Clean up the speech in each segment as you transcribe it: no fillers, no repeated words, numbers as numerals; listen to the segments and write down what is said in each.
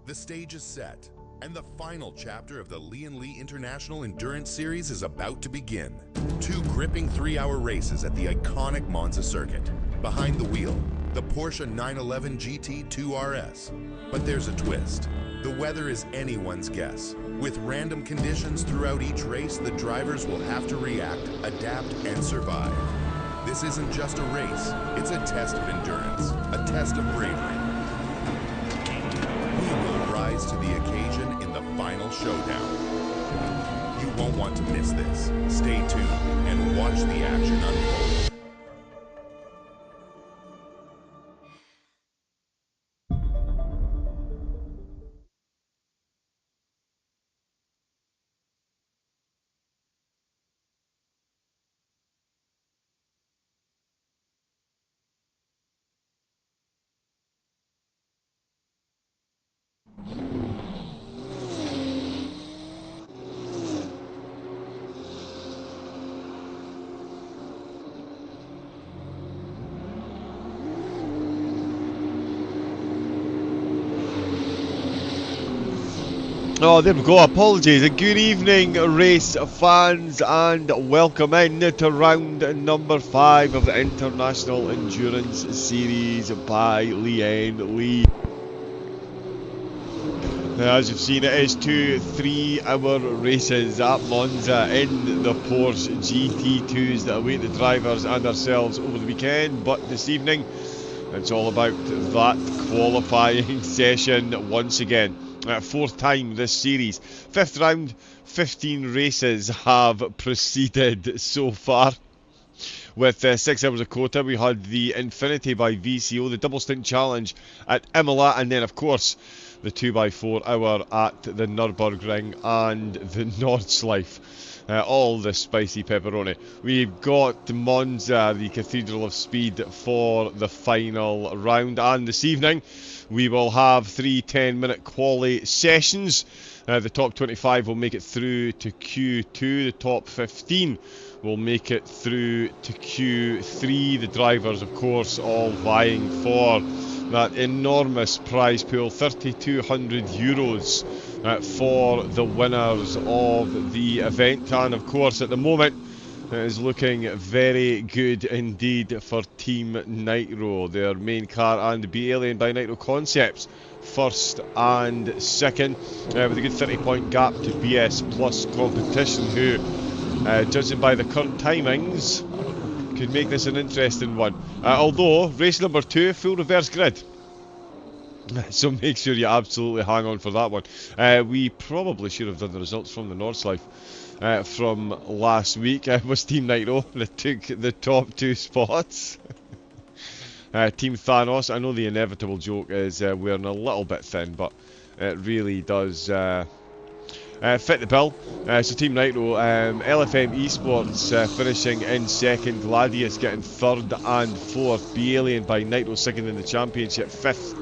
The stage is set, and the final chapter of the Lian International Endurance Series is about to begin. Two gripping 3-hour races at the iconic Monza circuit. Behind the wheel, the Porsche 911 GT2 RS. But there's a twist. The weather is anyone's guess. With random conditions throughout each race, the drivers will have to react, adapt, and survive. This isn't just a race, it's a test of endurance, a test of bravery. We will rise to the occasion in the final showdown. You won't want to miss this. Stay tuned and watch the action unfold. Oh, there we go. Apologies and good evening, race fans, and welcome in to round number 5 of the International Endurance Series by Lian Lee. As you've seen, it is 2 3-hour races at Monza in the Porsche GT2s that await the drivers and ourselves over the weekend. But this evening, it's all about that qualifying session once again. 4th time this series. 5th round, 15 races have proceeded so far. With 6 hours of quota, we had the Infinity by VCO, the Double Stint Challenge at Imola, and then of course the 2x4 hour at the Nürburgring and the Nordschleife. All the spicy pepperoni. We've got Monza, the Cathedral of Speed, for the final round, and this evening we will have 3 10-minute quali sessions. The top 25 will make it through to Q2, the top 15 will make it through to Q3. The drivers, of course, all vying for that enormous prize pool, €3,200 for the winners of the event. And of course, at the moment, it is looking very good indeed for Team Nitro. Their main car and the Lian by Nitro Concepts, 1st and 2nd, with a good 30-point gap to BS Plus Competition, who, judging by the current timings, could make this an interesting one. Although, race number 2, full reverse grid. So make sure you absolutely hang on for that one. We probably should have done the results from the Nordschleife from last week. It was Team Nitro that took the top 2 spots. Team Thanos, I know the inevitable joke is wearing a little bit thin, but it really does fit the bill. So Team Nitro, LFM Esports finishing in 2nd, Gladius getting 3rd and 4th, Lian by Nitro 2nd in the championship, 5th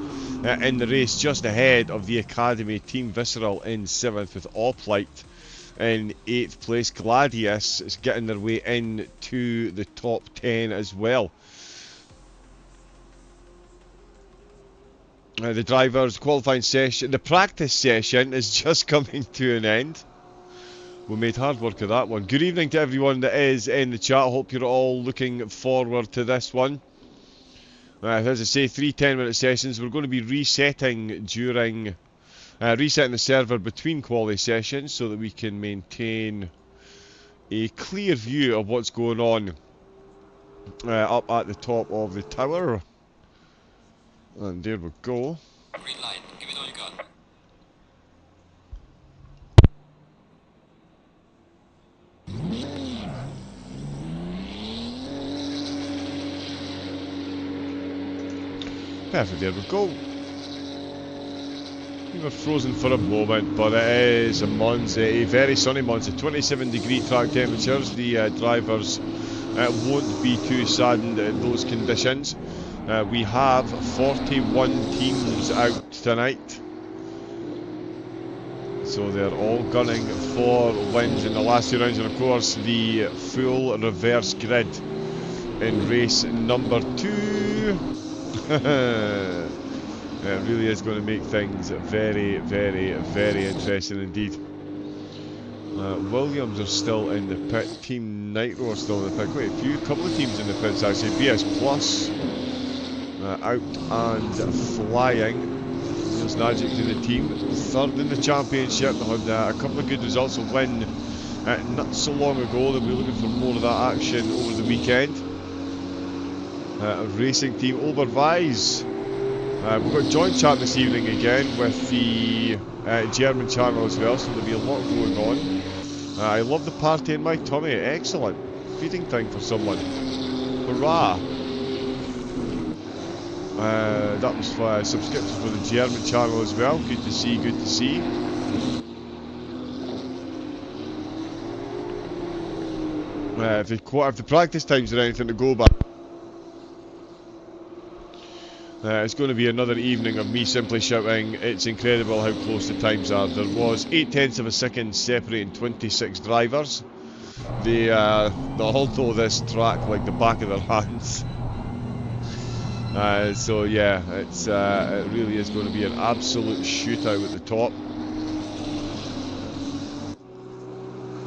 in the race, just ahead of the Academy. Team Visceral in 7th with Oplight in 8th place. Gladius is getting their way into the top 10 as well. The drivers' qualifying session, the practice session is just coming to an end. We made hard work of that one. Good evening to everyone that is in the chat. Hope you're all looking forward to this one. As I say, 3 10-minute sessions. We're going to be resetting during resetting the server between quali sessions so that we can maintain a clear view of what's going on up at the top of the tower. And there we go. Green light, give it all you got. Perfect, there we go. We were frozen for a moment, but it is a Monza, a very sunny Monza, 27-degree track temperatures. The drivers won't be too saddened at those conditions. We have 41 teams out tonight, so they're all gunning for wins in the last 2 rounds, and of course the full reverse grid in race number 2. It really is going to make things very, very, very interesting indeed. Williams are still in the pit. Team Nitro are still in the pit. Quite a few, couple of teams in the pits actually. BS Plus out and flying. There's Magic to the team. Third in the championship. They had a couple of good results. A win not so long ago. They'll be looking for more of that action over the weekend. Racing team Oberweis. We've got joint chat this evening again with the German channel as well, so there'll be a lot going on. I love the party in my tummy. Excellent. Feeding time for someone. Hurrah! That was for subscription for the German channel as well. Good to see, good to see. If the practice times are anything to go by, it's going to be another evening of me simply shouting, it's incredible how close the times are. There was 0.8 of a second separating 26 drivers. They all know this track like the back of their hands. So yeah, it really is going to be an absolute shootout at the top.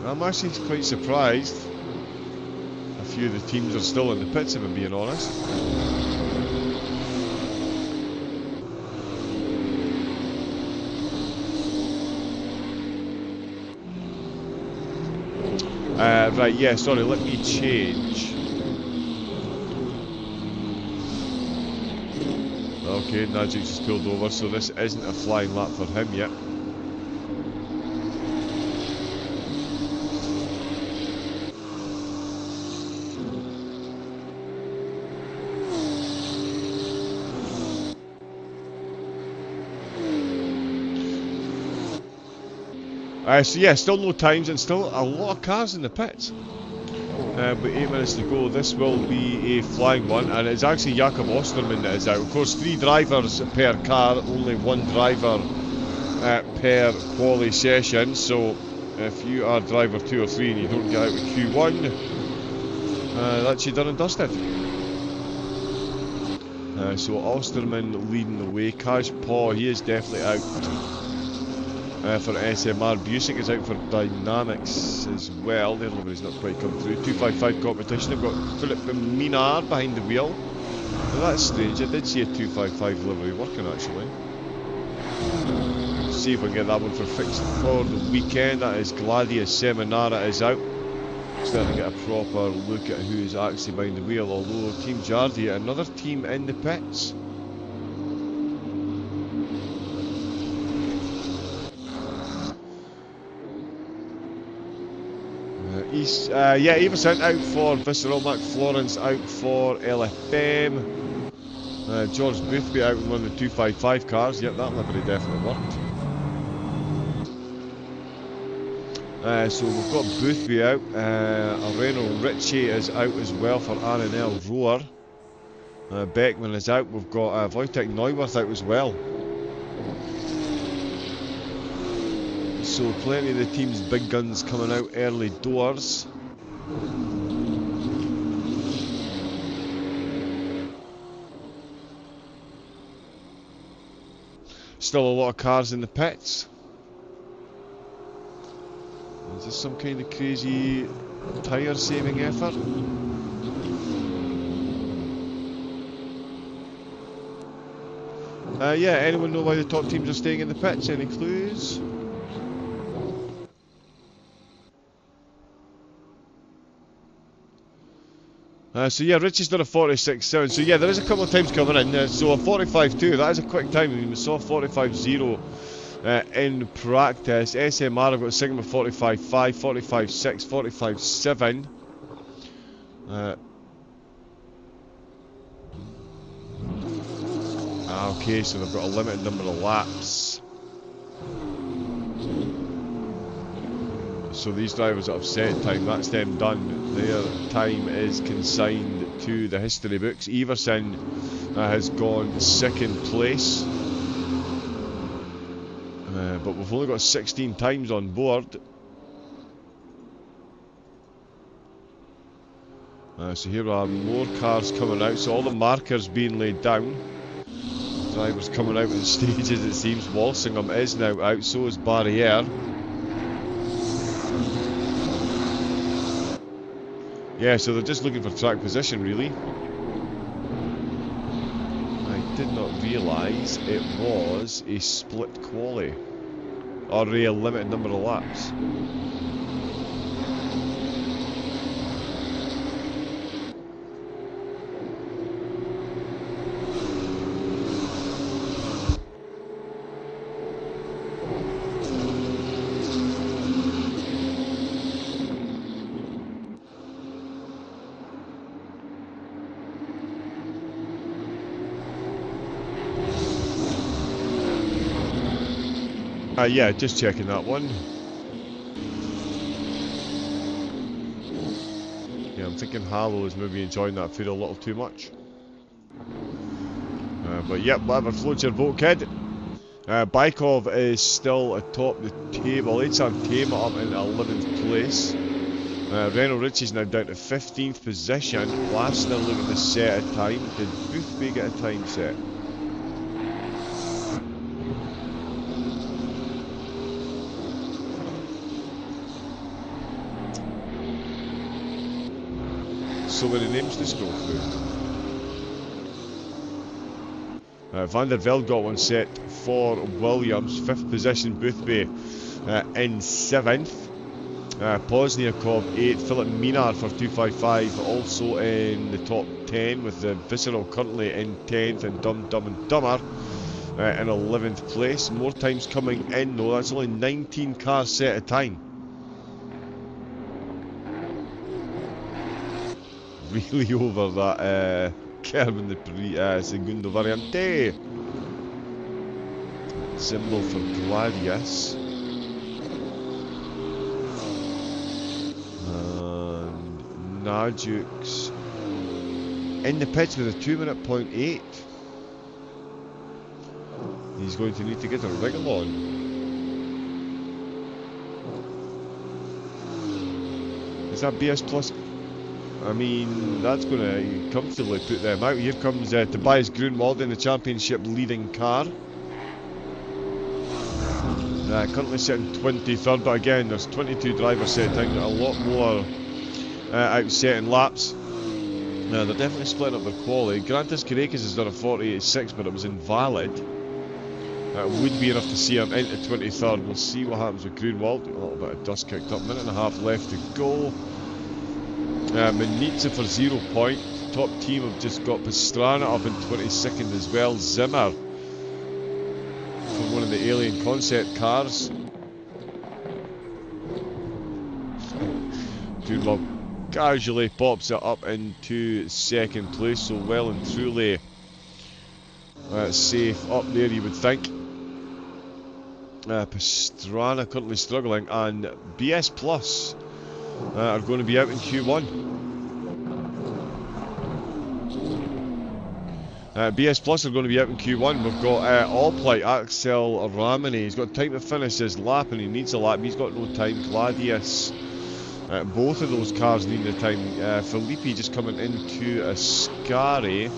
I'm actually quite surprised a few of the teams are still in the pits, if I'm being honest. Right, yeah, sorry, let me change. Okay, Najik just pulled over, so this isn't a flying lap for him yet. So yeah, still no times and still a lot of cars in the pits. But 8 minutes to go. This will be a flying one, and it's actually Jakob Osterman that is out. Of course, 3 drivers per car, only 1 driver per quali session. So if you are driver 2 or 3 and you don't get out with Q1, that's you done and dusted. So Osterman leading the way. Kaj Paw, he is definitely out. For SMR. Busick is out for Dynamics as well. Their livery's not quite come through. 255 competition. They've got Philip Minard behind the wheel. Now that's strange. I did see a 255 livery working actually. See if we can get that one for fixed for the weekend. That is Gladius Seminara is out. Starting to get a proper look at who is actually behind the wheel. Although Team Jardy, another team in the pits. Everson out for Visceral, Mac Florence out for LFM. George Boothby out in one of the 255 cars. Yep, that livery definitely worked. So we've got Boothby out. Reno Ritchie is out as well for R&L Roar. Beckman is out. We've got Wojtek Neuwirth out as well. So plenty of the team's big guns coming out early doors. Still a lot of cars in the pits. Is this some kind of crazy tyre saving effort? Yeah, anyone know why the top teams are staying in the pits? Any clues? So yeah, Richie's done a 46.7. So yeah, there is a couple of times coming in. So a 45.2, that is a quick time. I mean, we saw 45.0 in practice. SMR have got a Sigma 45.5, 45.6, 45.7. Okay, so they've got a limited number of laps. So these drivers that have set time, that's them done. Their time is consigned to the history books. Everson has gone second place. But we've only got 16 times on board. So here we have more cars coming out. So all the markers being laid down. drivers coming out in stages, it seems. Walsingham is now out, so is Barriere. Yeah, so they're just looking for track position, really. I did not realise it was a split quali, or a limited number of laps. Yeah, just checking that one. Yeah, I'm thinking Hallow is maybe enjoying that food a little too much. But yep, whatever floats your boat, kid. Bykov is still atop the table. Eitan Tame up in 11th place. Renault Ritchie's now down to 15th position. Last now looking at the set of time. Did Boothby get a time set? So many names to scroll through. Van der Velde got one set for Williams. 5th position, Boothby in 7th. Pozniakov 8th. Philip Minar for 255 also in the top 10, with the Visceral currently in 10th, and Dumb and Dumber in 11th place. More times coming in though. That's only 19 cars set a time. Really over that Kerman the Segundo Variante. Symbol for Gladius. And Najuk's in the pits with a 2:08. He's going to need to get a wriggle on. Is that BS Plus? I mean, that's going to comfortably put them out. Here comes Tobias Grunwald in the championship leading car. Currently sitting 23rd, but again, there's 22 drivers set time, a lot more out setting laps. They're definitely splitting up their quality. Grantis Karekis has done a 48.6, but it was invalid. It would be enough to see him into 23rd. We'll see what happens with Grunwald. A little bit of dust kicked up, minute and a half left to go. Manitza for 0 point. Top team have just got Pastrana up in 22nd as well. Zimmer for one of the alien concept cars. Grunwald casually pops it up into 2nd place, so well and truly safe up there, you would think. Pastrana currently struggling, and BS Plus are going to be out in Q1. BS Plus are going to be out in Q1. We've got Alplight, Axel Ramini. He's got time to finish his lap and he needs a lap. He's got no time. Gladius. Both of those cars need the time. Filippi just coming into Ascari.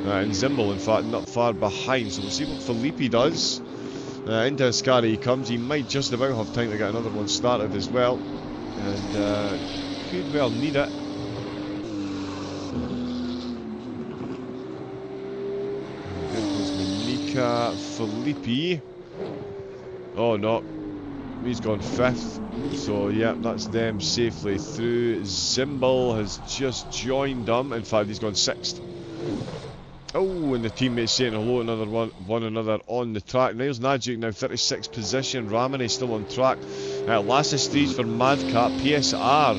And Zimbel, in fact, not far behind. So we'll see what Filippi does. Into Ascari he comes. He might just about have time to get another one started as well. And could well need it. There goes Monica Filippi. Oh no, he's gone 5th. So yeah, that's them safely through. Zimbel has just joined them. In fact, he's gone 6th. Oh, and the teammates saying hello to one another on the track. Niels Najuk now 36th position. Ramini still on track. Last stage for Madcap, PSR,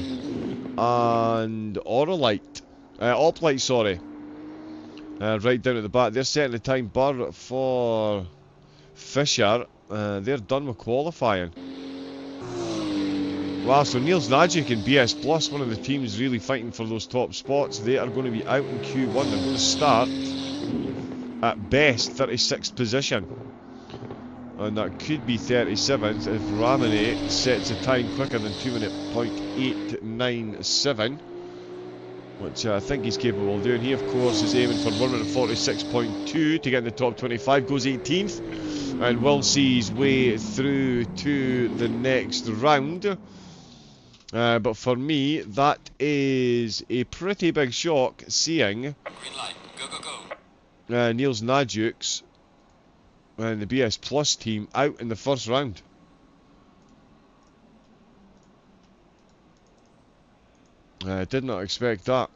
and Oralite. Oplite, sorry. Right down at the back. They're setting the time bar for Fisher. They're done with qualifying. Wow, so Niels Najuk and BS Plus, one of the teams really fighting for those top spots, they are going to be out in Q1. They're going to start at best 36th position. And that could be 37th if Ramini sets a time quicker than 2:08.97. which I think he's capable of doing. He, of course, is aiming for 1 minute 46.2 to get in the top 25, goes 18th, and will see his way through to the next round. But for me, that is a pretty big shock, seeing Green light. Go, go, go. Niels Nadjuk's and the BS Plus team out in the first round. I did not expect that.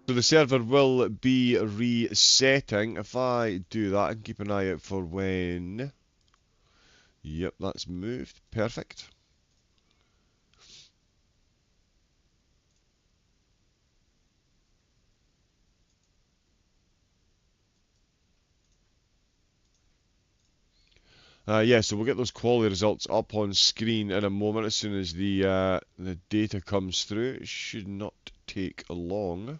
So the server will be resetting. If I do that, and keep an eye out for when... Yep, that's moved. Perfect. Yeah, so we'll get those quality results up on screen in a moment as soon as the data comes through. It should not take long.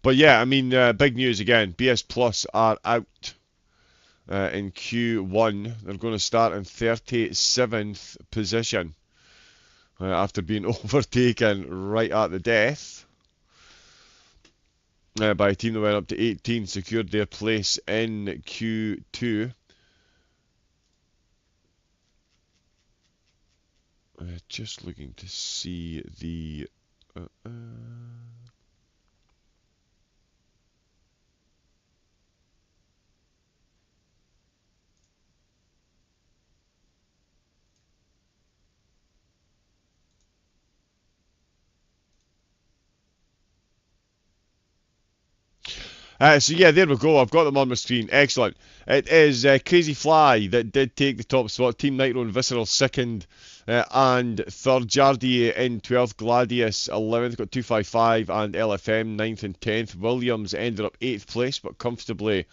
But yeah, I mean, big news again. BS Plus are out in Q1. They're going to start in 37th position after being overtaken right at the death by a team that went up to 18, secured their place in Q2. Just looking to see the... So yeah, there we go. I've got them on my screen. Excellent. It is Crazy Fly that did take the top spot. Team Nitro and Visceral second and third. Jardier in 12th. Gladius 11th. Got 255 and LFM 9th and 10th. Williams ended up 8th place, but comfortably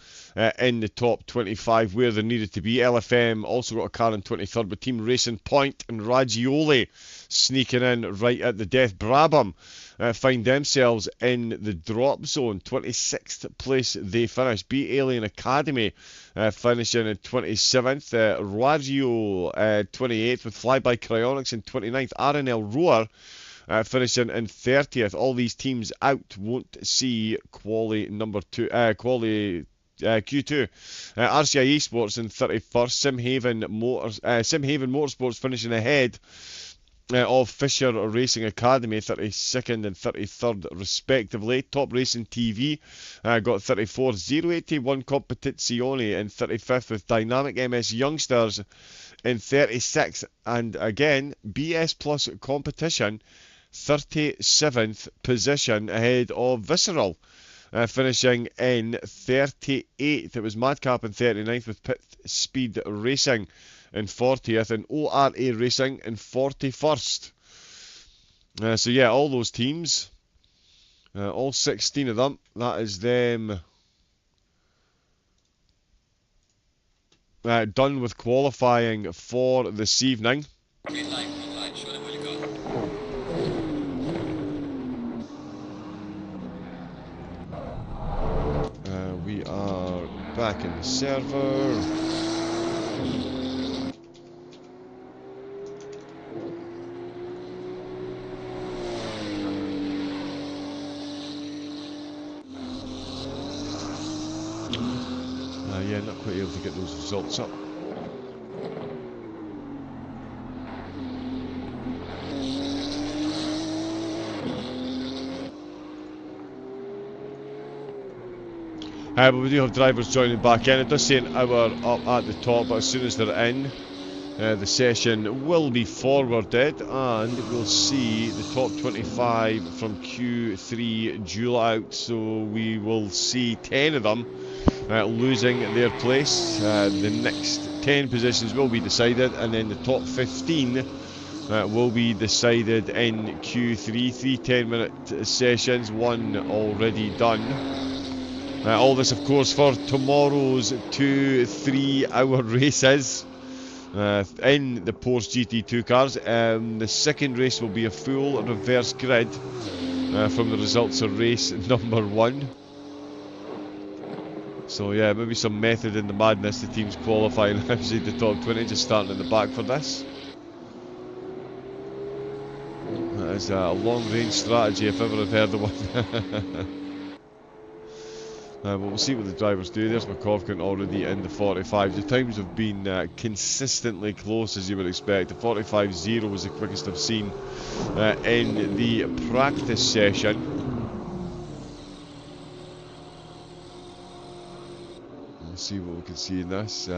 in the top 25 where they needed to be. LFM also got a car in 23rd, but Team Racing Point and Ragioli sneaking in right at the death. Brabham find themselves in the drop zone. 26th place they finished. Beat Alien Academy finishing in 27th. Raggio 28th with Flyby Cryonics in 29th. RNL Roar finishing in 30th. All these teams out won't see quali number 2, quali Q2. RCI Esports in 31st. Simhaven Motorsports finishing ahead of Fisher Racing Academy, 32nd and 33rd respectively. Top Racing TV got 34th. 081 Competizione in 35th with Dynamic MS Youngsters in 36th. And again, BS Plus Competition, 37th position ahead of Visceral. Finishing in 38th. It was Madcap in 39th with Pit Speed Racing in 40th and ORA Racing in 41st. So yeah, all those teams, all 16 of them, that is them done with qualifying for this evening. Green light, show them what you got. We are back in the server. Yeah, not quite able to get those results up. But we do have drivers joining back in. It does say an hour up at the top, but as soon as they're in, the session will be forwarded and we'll see the top 25 from Q3 duel out. So we will see 10 of them losing their place. The next 10 positions will be decided, and then the top 15 will be decided in Q3. 3 10-minute sessions, one already done. All this, of course, for tomorrow's 2 3-hour races. in the Porsche GT2 cars. The second race will be a full reverse grid from the results of race number 1. So yeah, maybe some method in the madness. The teams qualifying outside the top 20, just starting in the back for this. That is a long-range strategy if ever I've heard of one. But we'll see what the drivers do. There's McCovkin already in the 45. The times have been consistently close, as you would expect. The 45.0 was the quickest I've seen in the practice session. We'll see what we can see in this.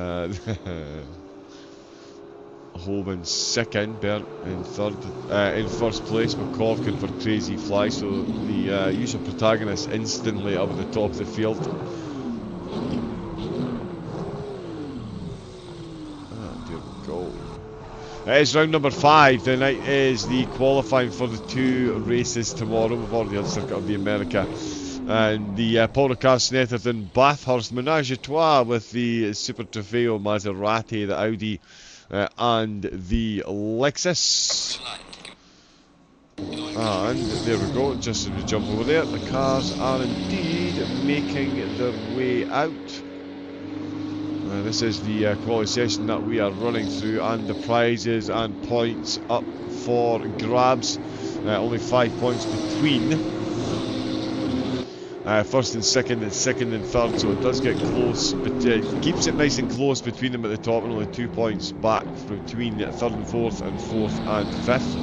Holman second, Bert in third. In first place, McCovkin for Crazy Fly. So the usual protagonist instantly up at the top of the field. There we go. It is round number 5. Tonight is the qualifying for the 2 races tomorrow. We've already had Circuit of the America. And the Paul Ricard Snetterton Bathurst Menage a Trois with the Super Trofeo Maserati, the Audi, and the Lexus. And there we go, just as we jump over there, the cars are indeed making their way out. This is the quality session that we are running through, and the prizes and points up for grabs. Only 5 points between first and second and third, so it does get close, but it keeps it nice and close between them at the top, and only 2 points back between third and fourth and fifth.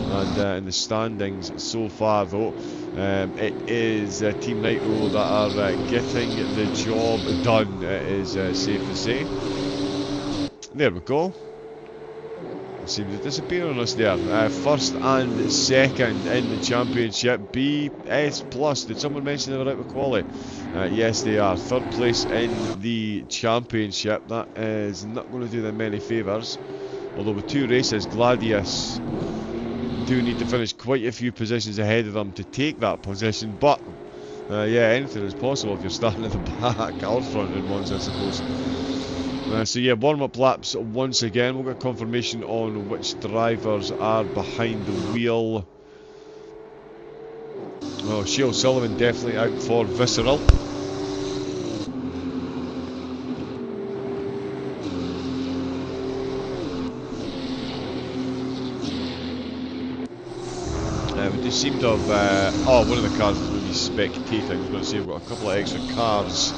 And in the standings so far, though, it is Team Nitro that are getting the job done, it is safe to say. There we go. Seems to disappear on us there. First and second in the championship, BS+. Did someone mention they were out with quality? Yes, they are. Third place in the championship. That is not going to do them many favours. Although with 2 races, Gladius do need to finish quite a few positions ahead of them to take that position. But yeah, anything is possible if you're starting at the back or front in Monza, I suppose. So yeah, warm-up laps once again. We'll get confirmation on which drivers are behind the wheel. Oh, Shea O'Sullivan definitely out for Visceral. We do seem to have... one of the cars is going to be spectating. I was going to say we've got a couple of extra cars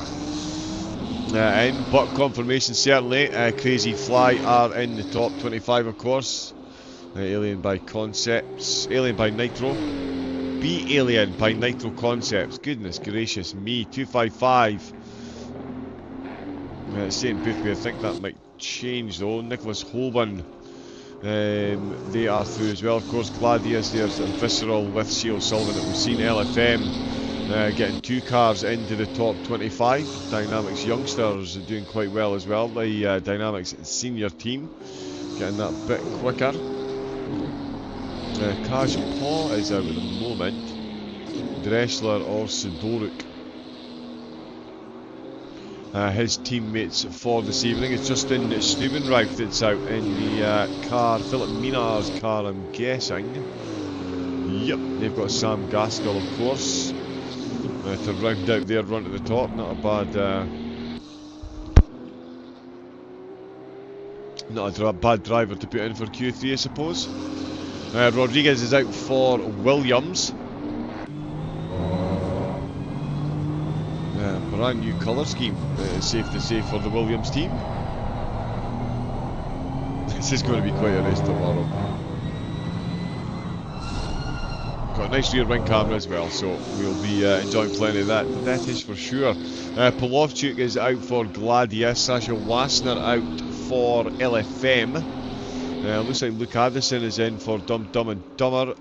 in, but confirmation certainly. Crazy Fly are in the top 25, of course. Alien by Concepts, Alien by Nitro, Be Alien by Nitro Concepts. Goodness gracious me, 255. St. Boothby, I think that might change though. Nicholas Holborn, they are through as well. Of course, Gladius, there's Visceral with Shea O'Sullivan that we've seen. LFM getting 2 cars into the top 25. Dynamics youngsters are doing quite well as well. The Dynamics senior team getting that bit quicker. Kaj Paul is out at the moment. Dressler or Sidoruk, his teammates for this evening. It's Justin Stubenreich that's out in the car, Philip Minar's car, I'm guessing. Yep, they've got Sam Gaskell, of course, to round out their run to the top. Not a bad driver to put in for Q3, I suppose. Rodriguez is out for Williams. Brand new colour scheme, safe to say, for the Williams team. This is going to be quite a race tomorrow. Got a nice rear wing camera as well, so we'll be enjoying plenty of that. That is for sure. Polovchuk is out for Gladius. Sasha Wassner out for LFM. Looks like Luke Addison is in for Dumb and Dumber.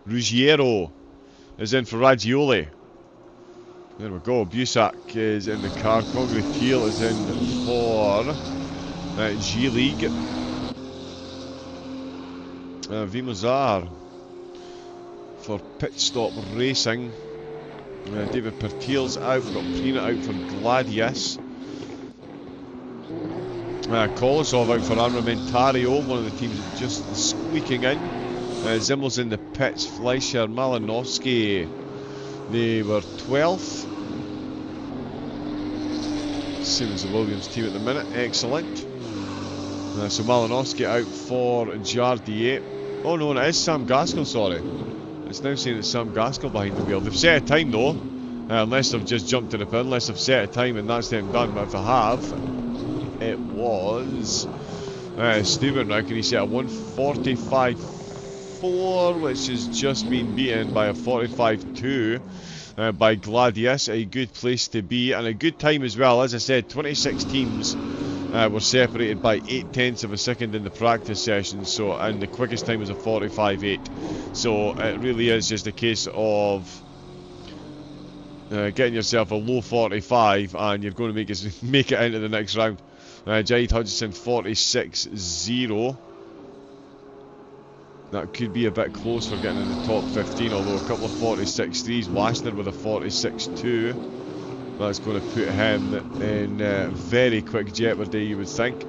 Ruggiero is in for Raggioli. There we go. Busak is in the car. Congratiel is in for G League. Vimozar for Pit Stop Racing. David Pertiel's out. We've got Prina out for Gladius. Kolosov out for Armamentario, one of the teams that's just squeaking in. Zimmel's in the pits, Fleischer, Malinovsky, they were 12th. Same as the Williams team at the minute, excellent. So Malinovsky out for Jardier. Oh no, it is Sam Gaskell, sorry. It's now saying it's Sam Gaskell behind the wheel. They've set a time though, unless they've just jumped in the pit, unless they've set a time and that's them done, but if they have, it was Stuart now. Can he set a 1:45.4, which has just been beaten by a 45.2 by Gladius. A good place to be and a good time as well. As I said, 26 teams were separated by 0.8 of a second in the practice session, so, and the quickest time was a 45.8. So it really is just a case of getting yourself a low 45 and you're going to make it into the next round. Jade Hutchinson 46.0. That could be a bit close for getting in the top 15, although a couple of 46.3s. Washner with a 46.2. That's going to put him in very quick jeopardy, you would think.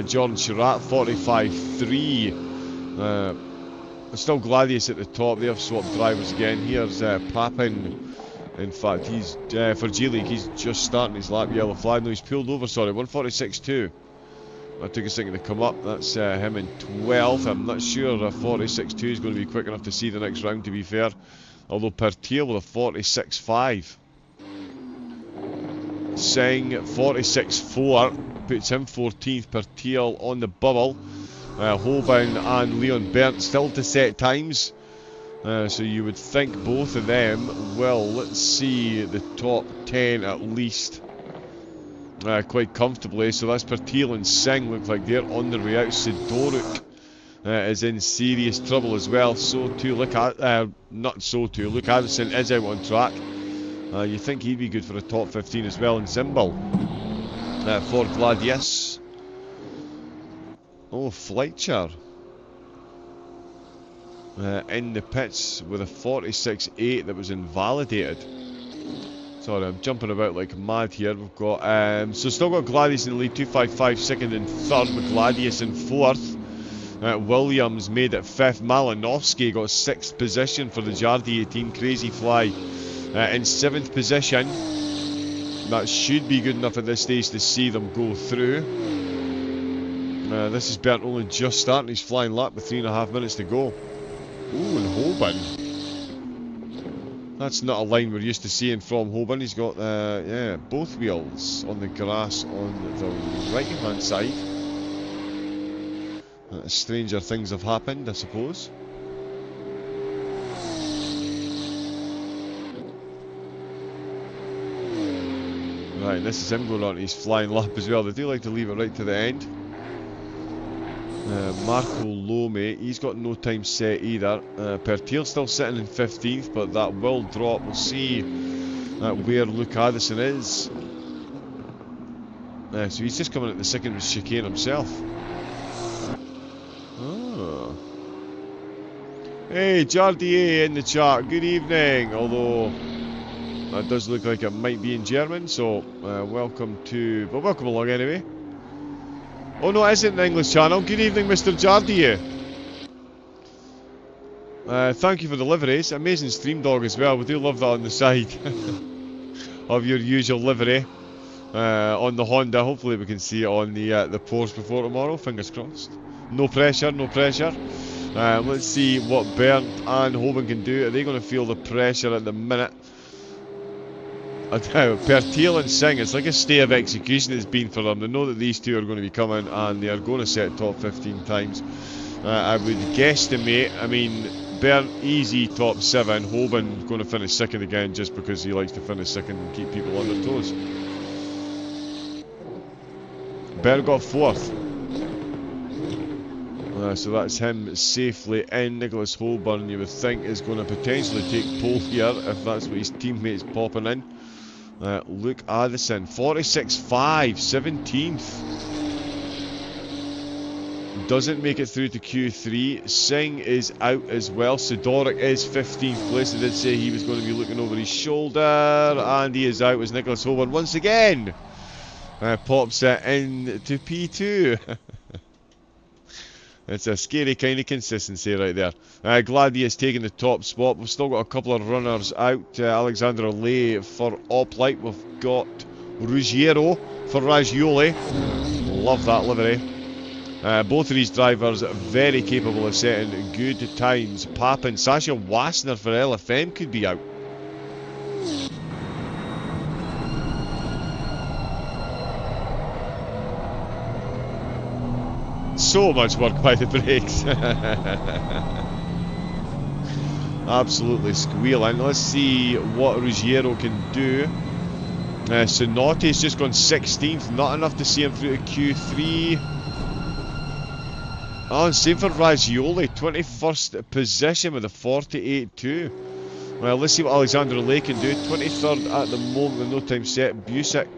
Jordan Chirac 45.3. Still Gladius at the top. They have swapped drivers again. Here's Papin. In fact, he's for G League. He's just starting his lap. Yellow flag. No, he's pulled over. Sorry, 146.2. That took a second to come up. That's him in 12th. I'm not sure a 46.2 is going to be quick enough to see the next round, to be fair. Although Pertiel with a 46.5. Singh 46.4 puts him 14th. Pertiel on the bubble. Hoban and Leon Berndt still to set times. So you would think both of them will, let's see, the top 10 at least quite comfortably. So that's Pertiel and Singh look like they're on their way out. Sidoruk is in serious trouble as well. So too, Luke Addison is out on track. You think he'd be good for a top 15 as well. And Zimbal for Gladius. Oh, Fleischer in the pits with a 46.8 that was invalidated. Sorry, I'm jumping about like mad here. We've got so still got Gladius in the lead, 255 second and third, with Gladius in fourth. Williams made it fifth. Malinovsky got 6th position for the Jardier team. Crazy Fly in 7th position. That should be good enough at this stage to see them go through. This is Berndt only just starting his flying lap with 3.5 minutes to go. Ooh, and Hoban. That's not a line we're used to seeing from Hoban. He's got yeah, both wheels on the grass on the right hand side. Stranger things have happened, I suppose. Right, this is him going on his flying lap as well. They do like to leave it right to the end. Marco Lome, he's got no time set either. Pertiel still sitting in 15th, but that will drop. We'll see where Luke Addison is. So he's just coming at the second chicane himself. Oh. Hey, Jardier in the chat, good evening. Although that does look like it might be in German, so welcome along anyway. Oh no, it isn't an English channel. Good evening, Mr. Jardier. Thank you for the liveries. Amazing stream dog as well. We do love that on the side of your usual livery on the Honda. Hopefully we can see it on the Porsche before tomorrow. Fingers crossed. No pressure, no pressure. Let's see what Berndt and Hoban can do. Are they going to feel the pressure at the minute? Pertiel and Singh, it's like a stay of execution it's been for them. They know that these two are going to be coming and they are going to set top 15 times. I would guesstimate, I mean, Berndt easy top 7, Hoban going to finish second again just because he likes to finish second and keep people on their toes. Berndt got 4th. So that's him safely in. Nicholas Holborn, you would think, is going to potentially take pole here if that's what his teammates popping in. Luke Addison, 46.5, 17th. Doesn't make it through to Q3. Singh is out as well. Sidoruk is 15th place. I did say he was going to be looking over his shoulder, and he is out as Nicholas Holborn once again Pops it into P2. It's a scary kind of consistency right there. Gladius taking the top spot. We've still got a couple of runners out. Alexander Lay for Oplight. We've got Ruggiero for Ragioli. Love that livery. Both of these drivers very capable of setting good times. Papin, Sasha Wassner for LFM could be out. So much work by the brakes. Absolutely squealing. Let's see what Ruggiero can do. Sonotti's just gone 16th. Not enough to see him through to Q3. Oh, same for Ragioli. 21st position with a 48.2. Well, let's see what Alexander Lay can do. 23rd at the moment with no time set. Busick.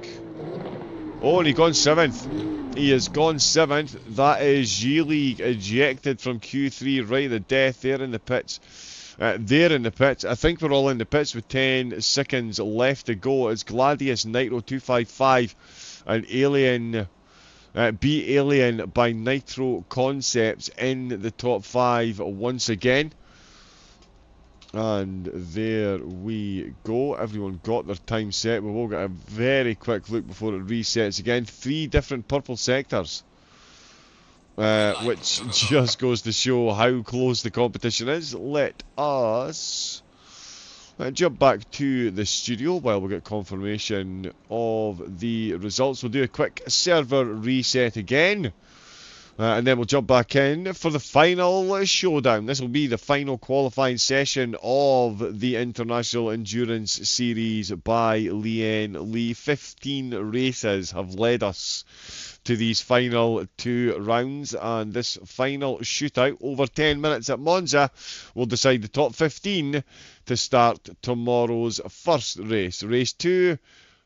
Oh, and he's gone 7th. He has gone 7th. That is G-League ejected from Q3 right at the death. They're in the pits. They're in the pits. I think we're all in the pits with 10 seconds left to go. It's Gladius, Nitro 255 and Alien. Beat Alien by Nitro Concepts in the top 5 once again. And there we go. Everyone got their time set. We will get a very quick look before it resets again. 3 different purple sectors, which just goes to show how close the competition is. Let us jump back to the studio while we get confirmation of the results. We'll do a quick server reset again. And then we'll jump back in for the final showdown. This will be the final qualifying session of the International Endurance Series by Lian Li. 15 races have led us to these final 2 rounds. And this final shootout, over 10 minutes at Monza, will decide the top 15 to start tomorrow's first race. Race 2,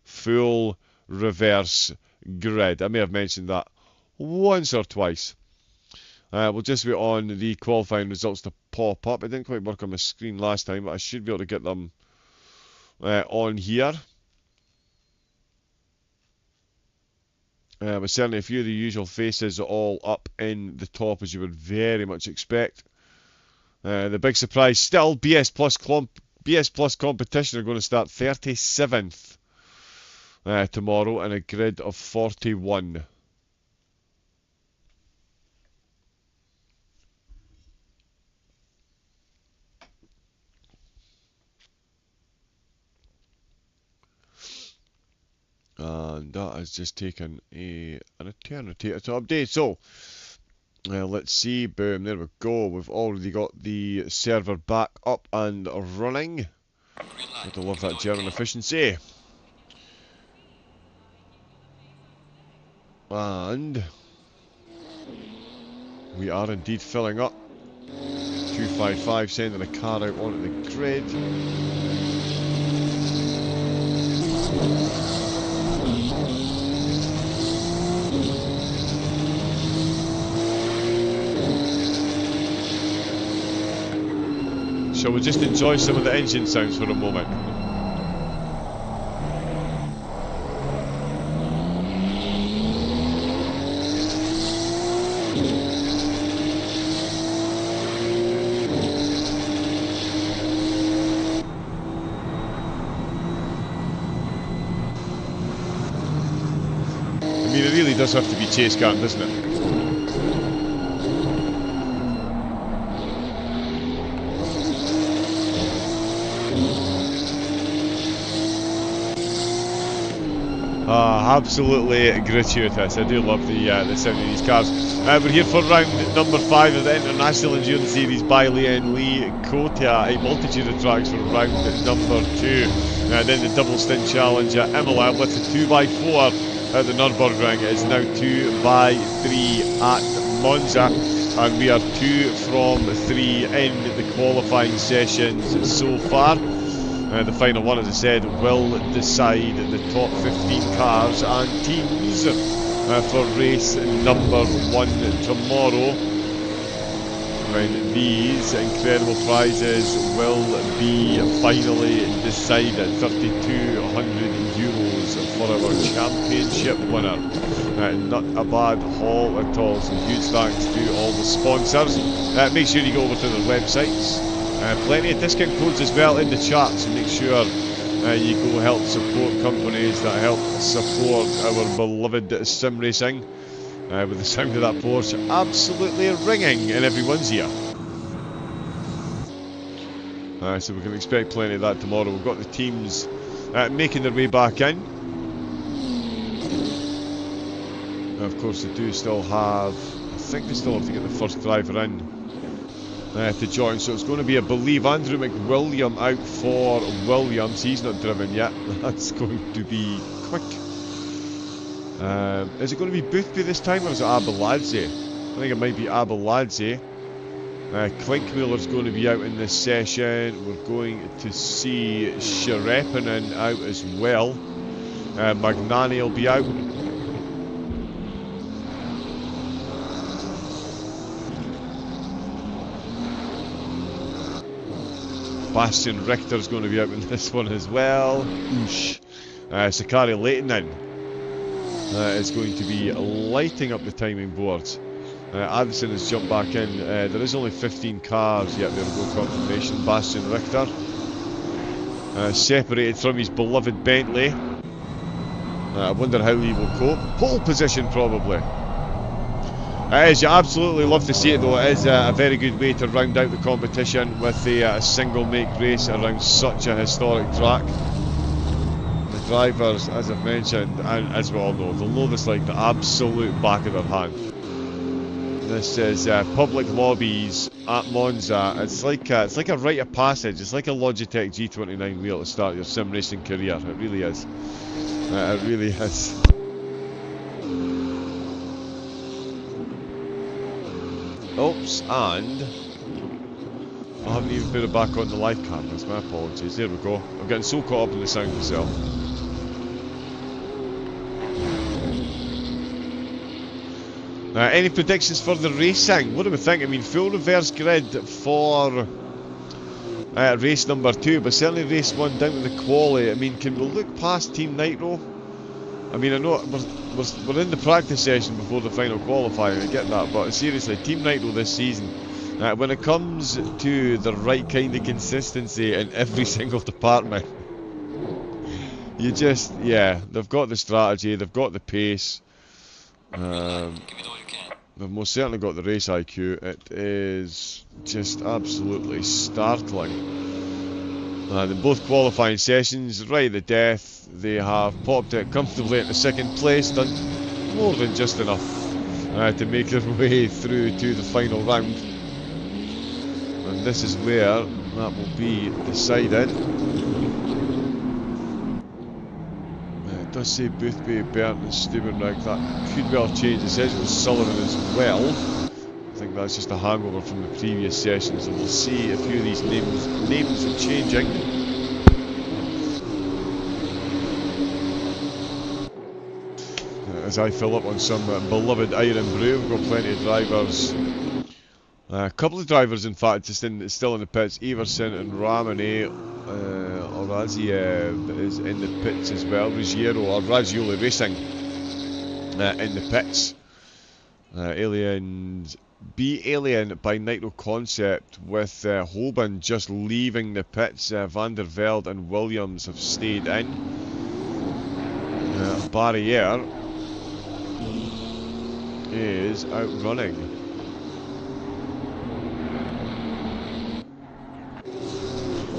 full reverse grid. I may have mentioned that once or twice. We'll just wait on the qualifying results to pop up. It didn't quite work on my screen last time, but I should be able to get them on here. But certainly a few of the usual faces are all up in the top, as you would very much expect. The big surprise still, BS Plus competition are going to start 37th tomorrow in a grid of 41. And that has just taken an eternity to update. So, let's see. Boom, there we go. We've already got the server back up and running. I love that German efficiency. And we are indeed filling up. 255 sending a car out onto the grid. Shall we just enjoy some of the engine sounds for a moment? I mean, it really does have to be chase cam, doesn't it? Absolutely gratuitous. I do love the sound of these cars. We're here for round number 5 of the International Endurance Series by Lian Li Kota. A multitude of tracks for round number 2. Then the double stint challenge at Imola with the 2x4 at the Nürburgring. It is now 2x3 at Monza. And we are 2 from 3 in the qualifying sessions so far. The final one, as I said, will decide the top 15 cars and teams for race number 1 tomorrow. when these incredible prizes will be finally decided. 3,200 euros for our championship winner. Not a bad haul at all, so huge thanks to all the sponsors. Make sure you go over to their websites. Plenty of discount codes as well in the chat, so make sure you go help support companies that help support our beloved sim racing. With the sound of that Porsche absolutely ringing in everyone's ear. So we can expect plenty of that tomorrow. We've got the teams making their way back in. Of course, they do still have, I think they still have to get the first driver in to join. So it's going to be, I believe, Andrew McWilliam out for Williams. He's not driven yet. That's going to be quick. Is it going to be Boothby this time, or is it Abeladze? I think it might be Abeladze. Klinkmüller's going to be out in this session. We're going to see Sherepinen out as well. Magnani will be out. Bastian Richter's going to be out in this one as well. Oosh. Sakari Leitinen is going to be lighting up the timing boards. Addison has jumped back in. There is only 15 cars yet. There will go confirmation. Bastian Richter separated from his beloved Bentley. I wonder how he will cope. Pole position probably. As you absolutely love to see it though, it is a very good way to round out the competition with a single make race around such a historic track. The drivers, as I've mentioned, and as we all know, they'll know this like the absolute back of their hand. This is public lobbies at Monza. It's like a rite of passage. It's like a Logitech G29 wheel to start your sim racing career. It really is. It really is. Oops, and I haven't even put it back on the live cameras. My apologies. There we go. I'm getting so caught up in the sound myself. Any predictions for the racing? What do we think? I mean, full reverse grid for race number 2, but certainly race 1 down to the quali. I mean, can we look past Team Nitro? I mean, I know we're in the practice session before the final qualifying, I get that, but seriously, Team Nitro this season, when it comes to the right kind of consistency in every single department, you just, yeah, they've got the strategy, they've got the pace, they've most certainly got the race IQ. It is just absolutely startling. In both qualifying sessions, right at the death, they have popped it comfortably into second place, done more than just enough to make their way through to the final round. And this is where that will be decided. It does say Boothby, Bert and Stubenreich. That could well change. It says it was Sullivan as well. I think that's just a hangover from the previous sessions, and we'll see a few of these names are changing. As I fill up on some beloved Iron Brew, we've got plenty of drivers. A couple of drivers, in fact, still in the pits. Everson and Ramone, Oraziev is in the pits as well. Ruggiero or Razioli Racing in the pits. Alien by Nitro Concept with Hoban just leaving the pits. Van der Velde and Williams have stayed in. Barriere is out running.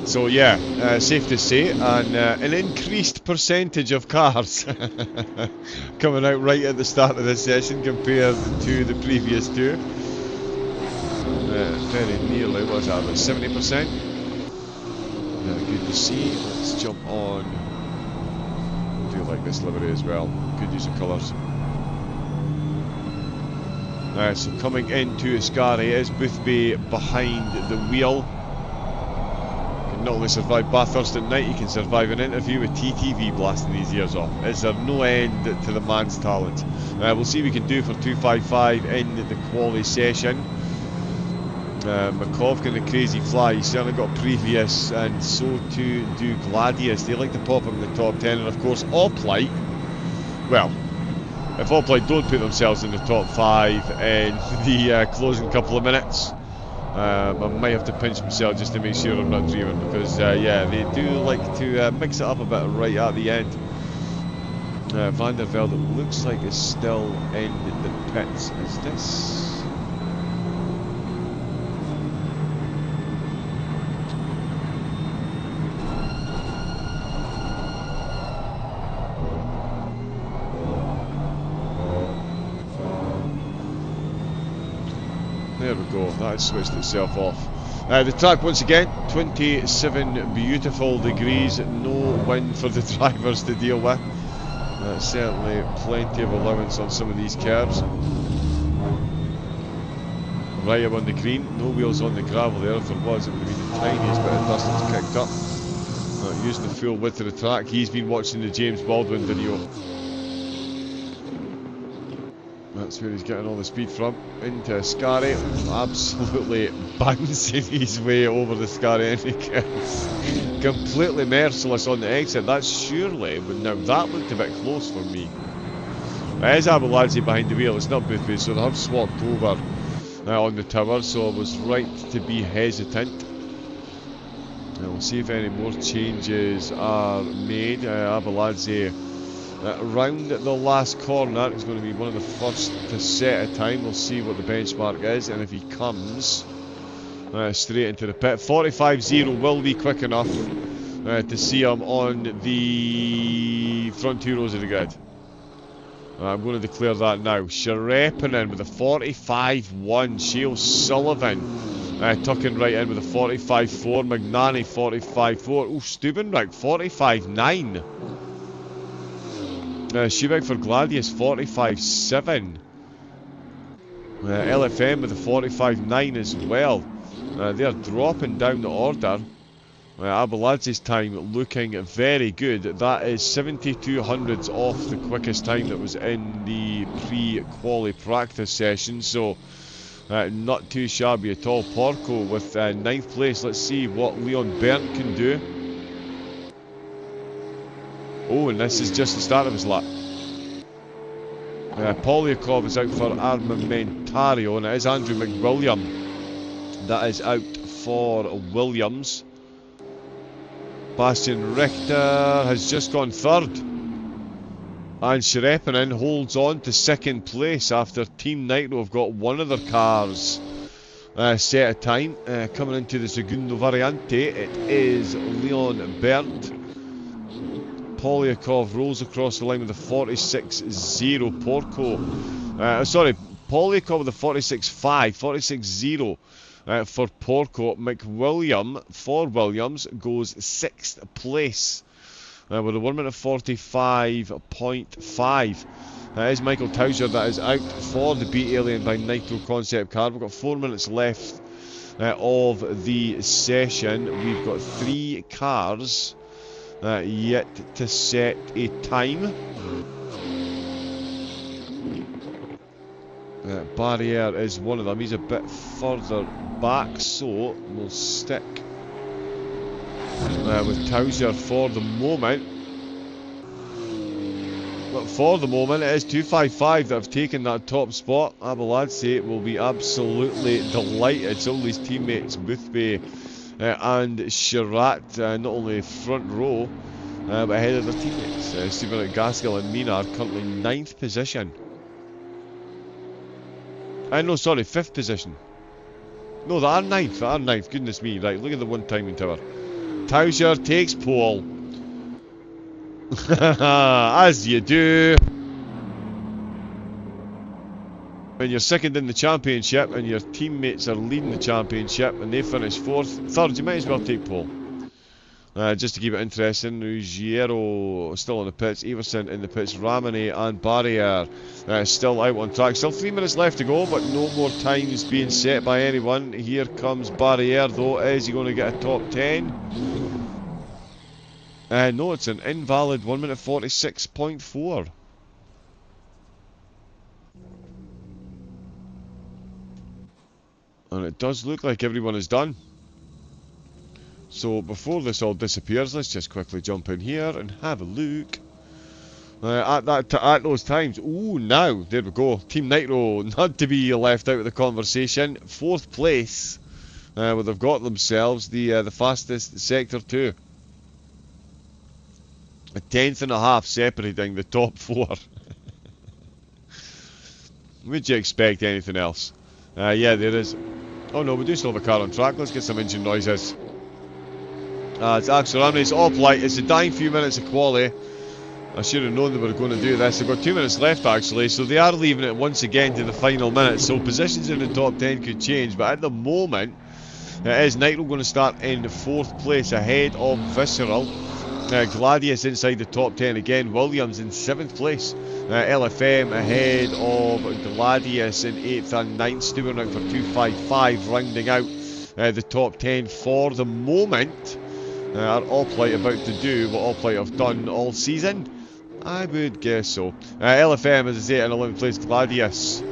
So yeah, safe to say, and an increased percentage of cars coming out right at the start of this session compared to the previous two. Very nearly, what's that, about 70%? Good to see. Let's jump on. I do like this livery as well. Good use of colours. So coming into Ascari is Boothby behind the wheel. Can not only survive Bathurst at night, he can survive an interview with TTV blasting his ears off. Is there no end to the man's talent? We'll see what we can do for 255 in the quali session. McCobb getting a crazy fly. He's certainly got previous, and so too do Gladius. They like to pop him in the top 10, and of course Oplight. Well, if Oplight don't put themselves in the top 5 in the closing couple of minutes, I might have to pinch myself just to make sure I'm not dreaming, because yeah, they do like to mix it up a bit right at the end. Van der Velde, it looks like is still in the pits. Is this? There we go, that has switched itself off. The track once again, 27 beautiful degrees, no wind for the drivers to deal with. Certainly plenty of allowance on some of these curves. Right up on the green, no wheels on the gravel there. If there was, it would have been the tiniest bit of dust that's kicked up. Using the full width of the track, he's been watching the James Baldwin video. That's where he's getting all the speed from. Into Ascari, absolutely bouncing his way over the Ascari curves. Completely merciless on the exit. That's surely, but now that looked a bit close for me. It is Abeladze behind the wheel, it's not Boothby, so they have swapped over on the tower, so I was right to be hesitant. And we'll see if any more changes are made. Abeladze round the last corner is going to be one of the first to set a time. We'll see what the benchmark is, and if he comes straight into the pit, 45.0 will be quick enough to see him on the front 2 rows of the grid. I'm going to declare that now. Sharepinen with a 45.1, Shale Sullivan tucking right in with a 45.4, Magnani 45.4, oh Stubenrijk 45.9. Schubek for Gladius 45.7. LFM with a 45.9 as well. They are dropping down the order. Abeladze's time looking very good. That is 72 hundredths off the quickest time that was in the pre-quali practice session. So not too shabby at all. Porco with 9th place. Let's see what Leon Berndt can do. Oh, and this is just the start of his lap. Polyakov is out for Armamentario, and it is Andrew McWilliam that is out for Williams. Bastian Richter has just gone 3rd. And Sharepinen holds on to 2nd place after Team Nitro have got one of their cars set a time. Coming into the Segundo Variante, it is Leon Berndt. Polyakov rolls across the line with a 46.0. Porco. Polyakov with a 46.5. 46.0 for Porco. McWilliam for Williams goes 6th place with a 1 minute 45.5. Is Michael Tauser that is out for the Beat Alien by Nitro Concept car. We've got 4 minutes left of the session. We've got 3 cars yet to set a time. Barrier is one of them. He's a bit further back, so we'll stick with Tauser for the moment. But for the moment, it is 255 that have taken that top spot. Abeladze will be absolutely delighted. It's all his teammates, Boothby and Sharat, not only front row, but ahead of their teammates. Stephen Gaskell and Mina are currently 9th position. No, sorry, 5th position. No, they are 9th, they are 9th, goodness me. Right, look at the one timing tower. Tauser takes pole. As you do. When you're 2nd in the championship and your teammates are leading the championship and they finish 4th, 3rd, you might as well take pole. Just to keep it interesting, Ruggiero still on the pits, Everson in the pits, Ramone and Barrier still out on track. Still 3 minutes left to go, but no more times being set by anyone. Here comes Barrier though. Is he going to get a top 10? No, it's an invalid 1 minute 46.4. And it does look like everyone is done. So before this all disappears, let's just quickly jump in here and have a look. At those times, ooh, now, there we go. Team Nitro, not to be left out of the conversation. 4th place, where they've got themselves the fastest Sector 2. A 10th and a half separating the top 4. Would you expect anything else? Yeah, there is. Oh no, we do still have a car on track. Let's get some engine noises. It's Axel Ramney, it's all polite. It's the dying few minutes of quali. I should have known they were going to do this. They've got 2 minutes left actually, so they are leaving it once again to the final minutes. So positions in the top 10 could change, but at the moment, it is Nitro going to start in 4th place ahead of Visceral. Gladius inside the top 10 again. Williams in 7th place. LFM ahead of Gladius in 8th and 9th. Stewart out for 255, rounding out the top 10 for the moment. Are Allplite about to do what Allplite have done all season? I would guess so. LFM, as I say, in 11th place. Gladius.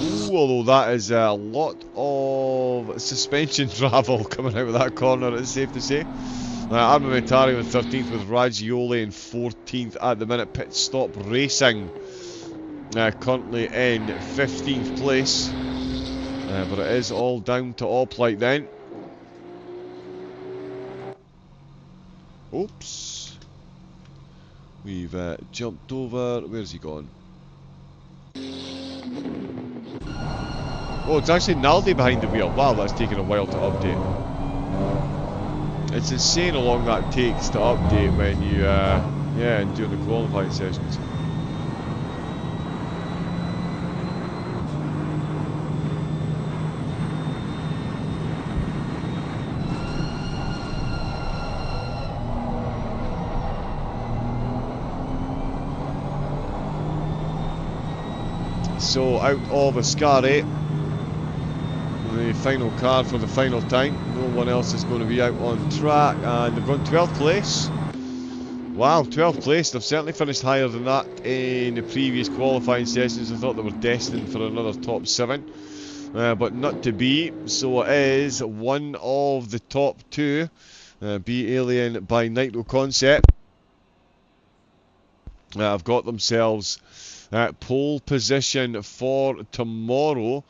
Ooh, although that is a lot of suspension travel coming out of that corner, it's safe to say. Armamentario in 13th with Raggioli in 14th at the minute. Pit Stop Racing currently in 15th place. But it is all down to Allplite then. Oops. We've jumped over. Where's he gone? Oh, it's actually Naldi behind the wheel. Wow, that's taken a while to update. It's insane how long that takes to update when you, yeah, doing the qualifying sessions. So out of Ascari, the final car for the final time. No one else is going to be out on track, and they've gone 12th place. Wow, 12th place. They've certainly finished higher than that in the previous qualifying sessions. I thought they were destined for another top 7, but not to be. So it is one of the top 2, Be Alien by Nitro Concept. Have got themselves pole position for tomorrow.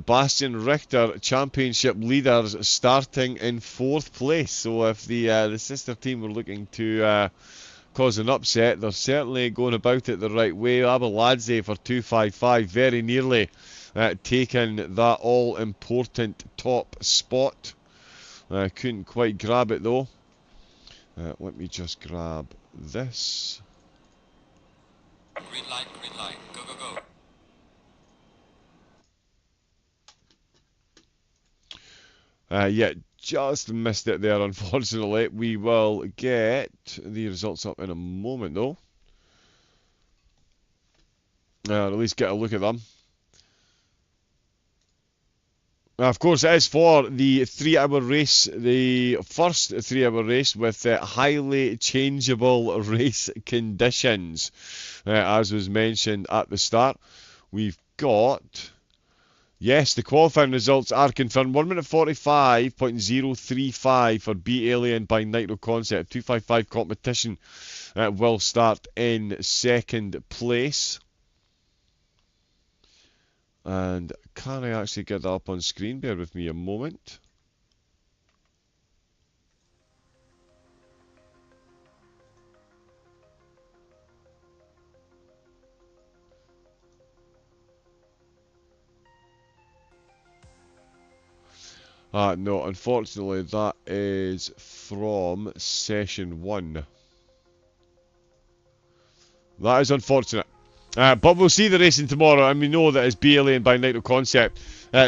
Bastian Richter championship leaders starting in 4th place. So if the sister team were looking to cause an upset, they're certainly going about it the right way. Abeladze for 255, very nearly taking that all important top spot. Couldn't quite grab it though. Let me just grab this. Green light, go, go, go. Yeah, just missed it there, unfortunately. We will get the results up in a moment, though. At least get a look at them. Of course, it is for the 3-hour race, the first 3-hour race with highly changeable race conditions, as was mentioned at the start. We've got... Yes, the qualifying results are confirmed. 1 minute 45.035 for Be Alien by Nitro Concept. 255 competition will start in 2nd place. And can I actually get that up on screen? Bear with me a moment. No, unfortunately that is from session 1. That is unfortunate. But we'll see the racing tomorrow, and we know that it's Be Alien by Nitro Concept.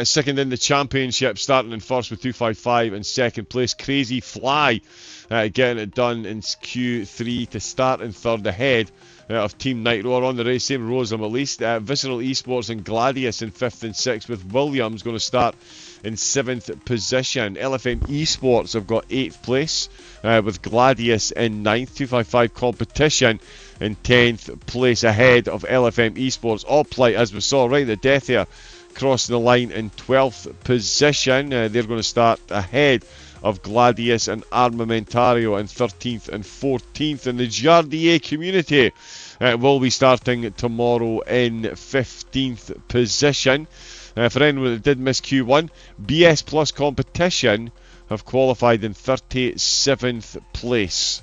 Second in the championship, starting in first with 255 in 2nd place. Crazy Fly getting it done in Q3 to start in 3rd ahead of Team Nitro, or on the race, same rows at least. Visceral Esports and Gladius in 5th and 6th, with Williams going to start in 7th position. LFM Esports have got 8th place, with Gladius in 9th. 255 competition in 10th place ahead of LFM Esports. Allplite, as we saw right at the death here, crossing the line in 12th position. They're going to start ahead of Gladius and Armamentario in 13th and 14th. And the Jardier community will be starting tomorrow in 15th position. For anyone that did miss Q1, BS Plus competition have qualified in 37th place.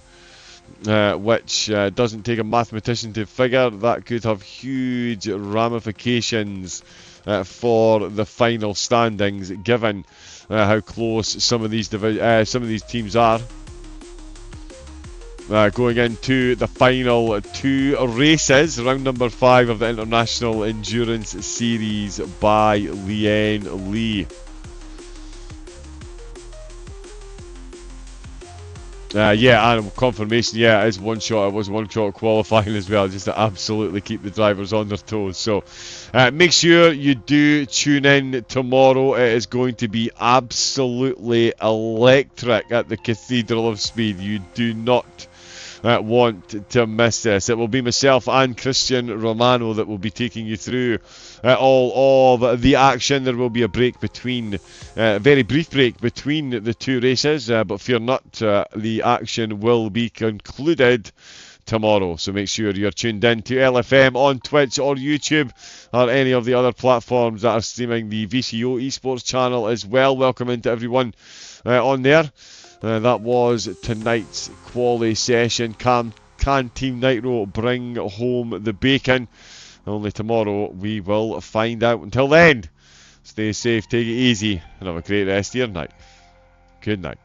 Which doesn't take a mathematician to figure that could have huge ramifications for the final standings, given how close some of these teams are. Going into the final two races, round number 5 of the International Endurance Series by Lian Li. And confirmation, it is one shot. It was one shot qualifying as well, just to absolutely keep the drivers on their toes. So make sure you do tune in tomorrow. It is going to be absolutely electric at the Cathedral of Speed. You do not want to miss this. It will be myself and Christian Romano that will be taking you through all of the action. There will be a break between, a very brief break between the two races, but fear not, the action will be concluded tomorrow. So make sure you're tuned in to LFM on Twitch or YouTube or any of the other platforms that are streaming the VCO esports channel as well. Welcome into everyone on there. That was tonight's quali session. Can Team Nitro bring home the bacon? Only tomorrow we will find out. Until then, stay safe, take it easy, and have a great rest of your night. Good night.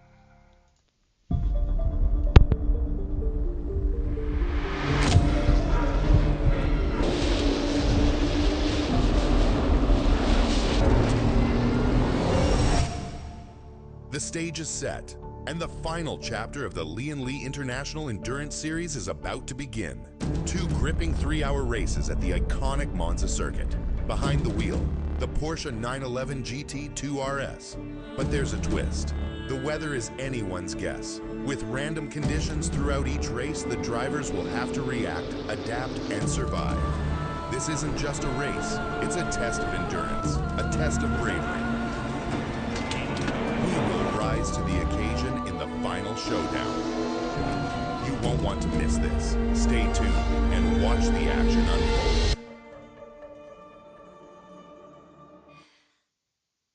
The stage is set, and the final chapter of the Lian Li International Endurance Series is about to begin. 2 gripping 3-hour races at the iconic Monza circuit. Behind the wheel, the Porsche 911 GT 2 RS. But there's a twist. The weather is anyone's guess. With random conditions throughout each race, the drivers will have to react, adapt, and survive. This isn't just a race, it's a test of endurance, a test of bravery. We will rise to the occasion in the final showdown. You won't want to miss this. Stay tuned and watch the action unfold.